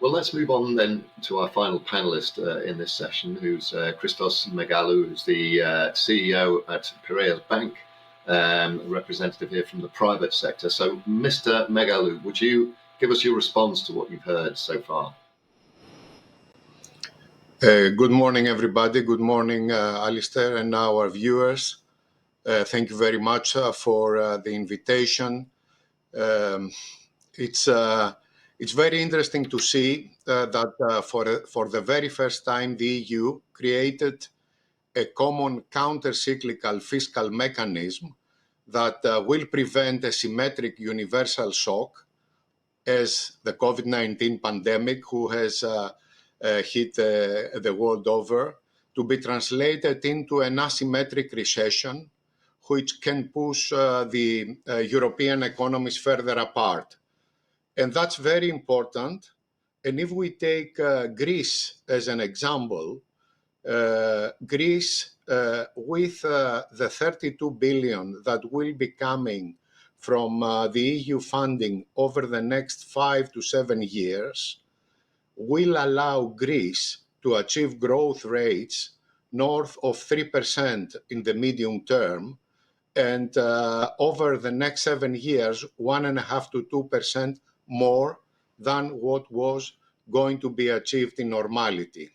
Well, let's move on then to our final panelist in this session, who's Christos Megalou, who's the CEO at Piraeus Bank, representative here from the private sector. So, Mr. Megalou, would you give us your response to what you've heard so far? Good morning, everybody. Good morning, Alistair, and our viewers. Thank you very much for the invitation. It's very interesting to see that for the very first time, the EU created a common counter-cyclical fiscal mechanism that will prevent a symmetric universal shock as the COVID-19 pandemic, who has hit the world over, to be translated into an asymmetric recession, which can push the European economies further apart. And that's very important. And if we take Greece as an example, Greece, with the 32 billion that will be coming from the EU funding over the next 5 to 7 years, will allow Greece to achieve growth rates north of 3% in the medium term, and over the next 7 years, 1.5% to 2% more than what was going to be achieved in normality.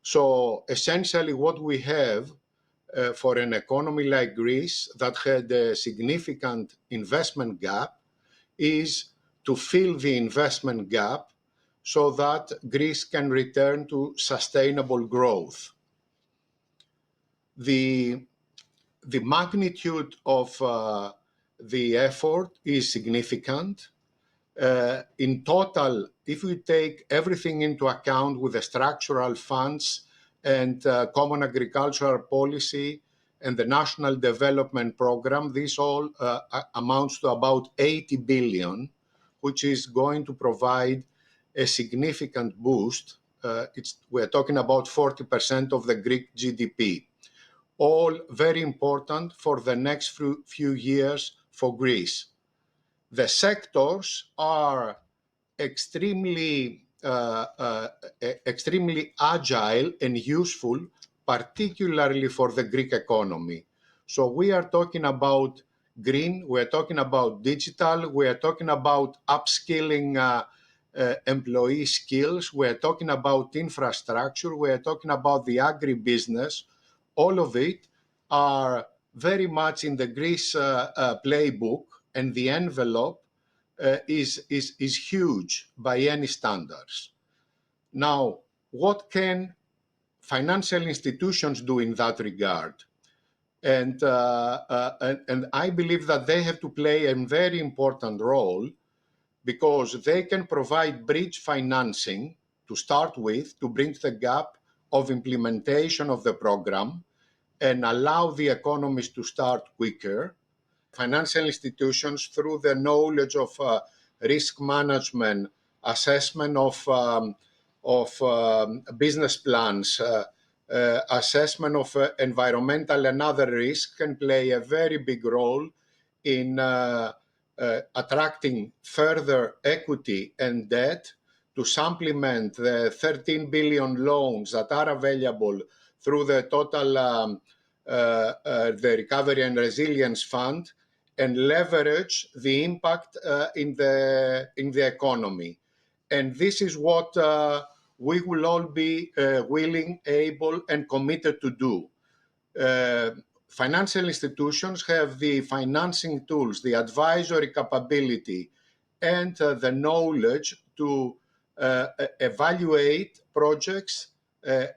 So essentially what we have for an economy like Greece that had a significant investment gap is to fill the investment gap so that Greece can return to sustainable growth. The magnitude of the effort is significant. In total, if we take everything into account with the structural funds and common agricultural policy and the national development program, this all amounts to about 80 billion, which is going to provide a significant boost. We're talking about 40% of the Greek GDP. All very important for the next few years for Greece. The sectors are extremely agile and useful, particularly for the Greek economy. So we are talking about green, we're talking about digital, we're talking about upskilling employee skills, we're talking about infrastructure, we're talking about the agribusiness. All of it are very much in the Greece playbook, and the envelope is huge by any standards. Now, what can financial institutions do in that regard? And I believe that they have to play a very important role, because they can provide bridge financing to start with, to bridge the gap of implementation of the program and allow the economies to start quicker. Financial institutions, through the knowledge of risk management, assessment of business plans, assessment of environmental and other risks, can play a very big role in attracting further equity and debt to supplement the 13 billion loans that are available through the total the Recovery and Resilience Fund, and leverage the impact in the economy. And this is what we will all be willing, able, and committed to do. Financial institutions have the financing tools, the advisory capability, and the knowledge to evaluate projects,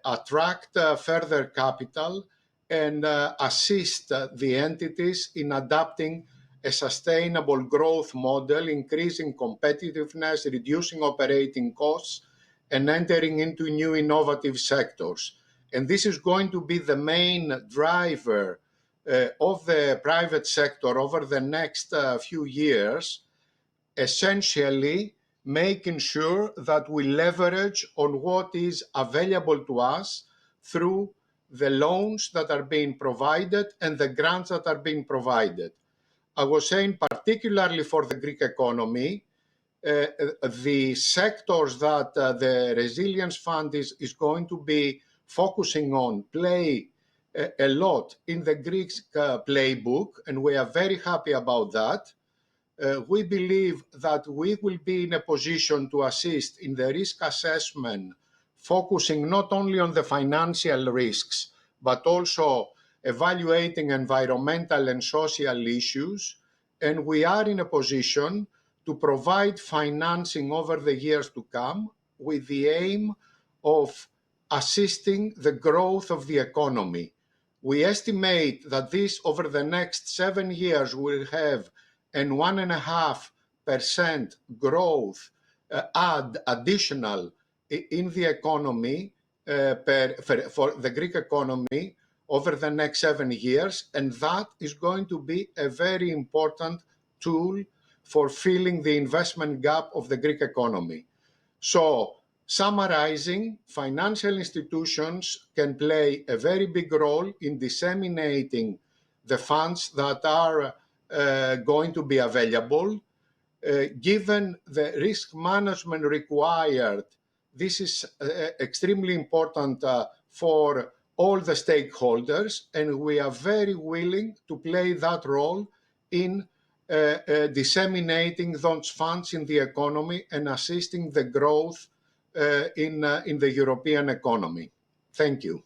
attract further capital, and assist the entities in adapting a sustainable growth model, increasing competitiveness, reducing operating costs, and entering into new innovative sectors. And this is going to be the main driver of the private sector over the next few years, essentially making sure that we leverage on what is available to us through the loans that are being provided and the grants that are being provided. I was saying, particularly for the Greek economy, the sectors that the Resilience Fund is going to be focusing on play a lot in the Greek playbook, and we are very happy about that. We believe that we will be in a position to assist in the risk assessment, focusing not only on the financial risks, but also evaluating environmental and social issues. And we are in a position to provide financing over the years to come with the aim of assisting the growth of the economy. We estimate that this over the next 7 years will have an 1.5% growth additional in the economy for the Greek economy over the next 7 years, and that is going to be a very important tool for filling the investment gap of the Greek economy. So, summarizing, financial institutions can play a very big role in disseminating the funds that are going to be available. Given the risk management required, this is extremely important for all the stakeholders, and we are very willing to play that role in disseminating those funds in the economy and assisting the growth in the European economy. Thank you.